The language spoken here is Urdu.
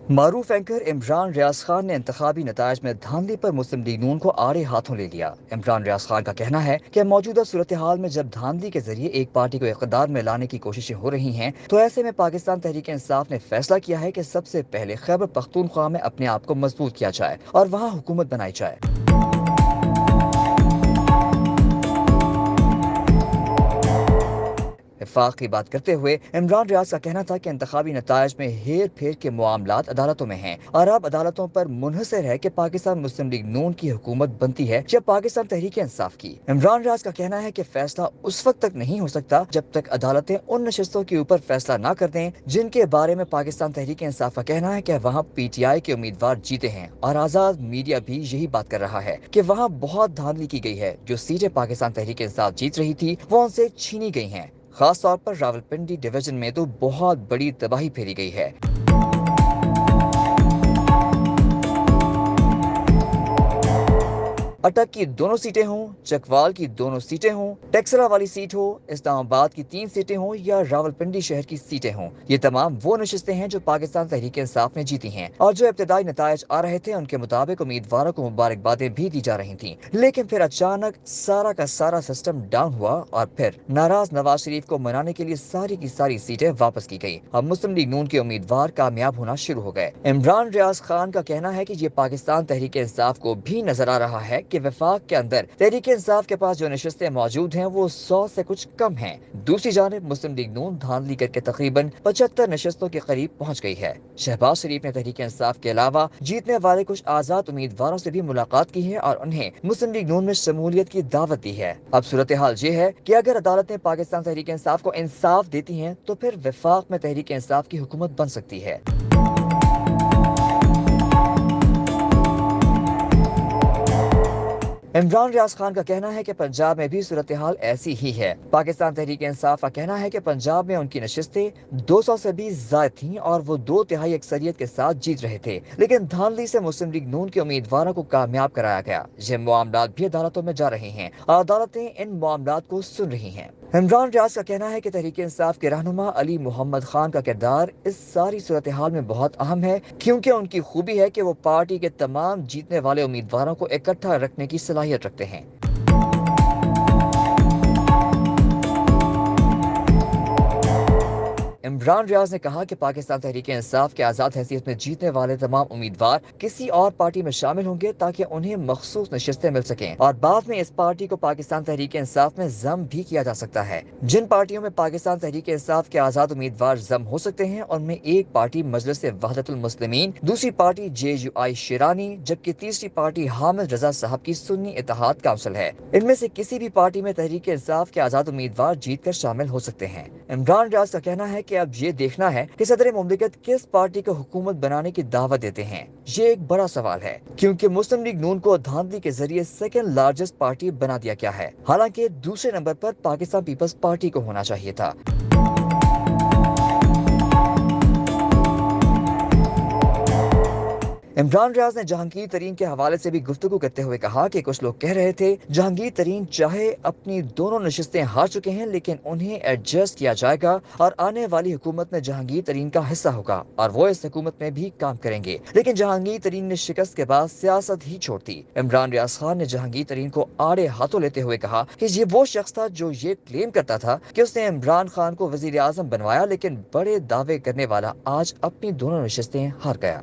معروف اینکر عمران ریاض خان نے انتخابی نتائج میں دھاندلی پر مسلم لیگ نون کو آڑے ہاتھوں لے لیا۔ عمران ریاض خان کا کہنا ہے کہ موجودہ صورتحال میں جب دھاندلی کے ذریعے ایک پارٹی کو اقتدار میں لانے کی کوششیں ہو رہی ہیں تو ایسے میں پاکستان تحریک انصاف نے فیصلہ کیا ہے کہ سب سے پہلے خیبر پختونخوا میں اپنے آپ کو مضبوط کیا جائے اور وہاں حکومت بنائی جائے۔ وفاق کی بات کرتے ہوئے عمران ریاض کا کہنا تھا کہ انتخابی نتائج میں ہیر پھیر کے معاملات عدالتوں میں ہیں اور اب عدالتوں پر منحصر ہے کہ پاکستان مسلم لیگ نون کی حکومت بنتی ہے یا پاکستان تحریک انصاف کی۔ عمران ریاض کا کہنا ہے کہ فیصلہ اس وقت تک نہیں ہو سکتا جب تک عدالتیں ان نشستوں کے اوپر فیصلہ نہ کر دیں جن کے بارے میں پاکستان تحریک انصاف کا کہنا ہے کہ وہاں پی ٹی آئی کے امیدوار جیتے ہیں، اور آزاد میڈیا بھی یہی بات کر رہا ہے کہ وہاں بہت دھاندلی کی گئی ہے۔ جو سیٹیں پاکستان تحریک انصاف جیت رہی تھی وہ ان سے چھینی گئی ہیں۔ خاص طور پر راولپنڈی ڈویژن میں تو بہت بڑی تباہی پھیلی گئی ہے۔ اٹک کی دونوں سیٹیں ہوں، چکوال کی دونوں سیٹیں ہوں، ٹیکسلا والی سیٹ ہو، اسلام آباد کی 3 سیٹیں ہوں یا راولپنڈی شہر کی سیٹیں ہوں، یہ تمام وہ نشستیں ہیں جو پاکستان تحریک انصاف نے جیتی ہیں، اور جو ابتدائی نتائج آ رہے تھے ان کے مطابق امیدواروں کو مبارکبادیں بھی دی جا رہی تھیں، لیکن پھر اچانک سارا کا سارا سسٹم ڈاؤن ہوا اور پھر ناراض نواز شریف کو منانے کے لیے ساری کی ساری سیٹیں واپس کی گئی۔ اب مسلم لیگ نون کے امیدوار کامیاب ہونا شروع ہو گئے۔ عمران ریاض خان کا کہنا ہے کہ یہ پاکستان تحریک انصاف کو بھی نظر آ رہا ہے کہ وفاق کے اندر تحریک انصاف کے پاس جو نشستیں موجود ہیں وہ 100 سے کچھ کم ہیں۔ دوسری جانب مسلم لیگ نون دھاندلی کر کے تقریباً 75 نشستوں کے قریب پہنچ گئی ہے۔ شہباز شریف نے تحریک انصاف کے علاوہ جیتنے والے کچھ آزاد امیدواروں سے بھی ملاقات کی ہے اور انہیں مسلم لیگ نون میں شمولیت کی دعوت دی ہے۔ اب صورتحال یہ ہے کہ اگر عدالتیں پاکستان تحریک انصاف کو انصاف دیتی ہیں تو پھر وفاق میں تحریک انصاف کی حکومت بن سکتی ہے۔ عمران ریاض خان کا کہنا ہے کہ پنجاب میں بھی صورتحال ایسی ہی ہے۔ پاکستان تحریک انصاف کا کہنا ہے کہ پنجاب میں ان کی نشستیں 200 سے بھی زائد تھیں اور وہ 2/3 اکثریت کے ساتھ جیت رہے تھے، لیکن دھاندلی سے مسلم لیگ نون کے امیدواروں کو کامیاب کرایا گیا۔ یہ معاملات بھی عدالتوں میں جا رہے ہیں اور عدالتیں ان معاملات کو سن رہی ہیں۔ عمران ریاض کا کہنا ہے کہ تحریک انصاف کے رہنما علی محمد خان کا کردار اس ساری صورتحال میں بہت اہم ہے، کیونکہ ان کی خوبی ہے کہ وہ پارٹی کے تمام جیتنے والے امیدواروں کو اکٹھا رکھنے کی صلاحیت رکھتے ہیں۔ عمران ریاض نے کہا کہ پاکستان تحریک انصاف کے آزاد حیثیت میں جیتنے والے تمام امیدوار کسی اور پارٹی میں شامل ہوں گے تاکہ انہیں مخصوص نشستیں مل سکیں، اور بعد میں اس پارٹی کو پاکستان تحریک انصاف میں ضم بھی کیا جا سکتا ہے۔ جن پارٹیوں میں پاکستان تحریک انصاف کے آزاد امیدوار ضم ہو سکتے ہیں ان میں ایک پارٹی مجلس وحدت المسلمین، دوسری پارٹی JUI شیرانی، جبکہ تیسری پارٹی حامد رضا صاحب کی سنی اتحاد کونسل ہے۔ ان میں سے کسی بھی پارٹی میں تحریک انصاف کے آزاد امیدوار جیت کر شامل ہو سکتے ہیں۔ عمران ریاض کا کہنا ہے کہ اب یہ دیکھنا ہے کہ صدر مملکت کس پارٹی کو حکومت بنانے کی دعوت دیتے ہیں۔ یہ ایک بڑا سوال ہے کیونکہ مسلم لیگ نون کو دھاندلی کے ذریعے سیکنڈ لارجسٹ پارٹی بنا دیا گیا ہے، حالانکہ دوسرے نمبر پر پاکستان پیپلز پارٹی کو ہونا چاہیے تھا۔ عمران ریاض نے جہانگیر ترین کے حوالے سے بھی گفتگو کرتے ہوئے کہا کہ کچھ لوگ کہہ رہے تھے جہانگیر ترین چاہے اپنی دونوں نشستیں ہار چکے ہیں لیکن انہیں ایڈجسٹ کیا جائے گا اور آنے والی حکومت میں جہانگیر ترین کا حصہ ہوگا اور وہ اس حکومت میں بھی کام کریں گے، لیکن جہانگیر ترین نے شکست کے بعد سیاست ہی چھوڑ دی۔ عمران ریاض خان نے جہانگیر ترین کو آڑے ہاتھوں لیتے ہوئے کہا کہ یہ وہ شخص تھا جو یہ کلیم کرتا تھا کہ اس نے عمران خان کو وزیر اعظم بنوایا، لیکن بڑے دعوے کرنے والا آج اپنی دونوں نشستیں ہار گیا۔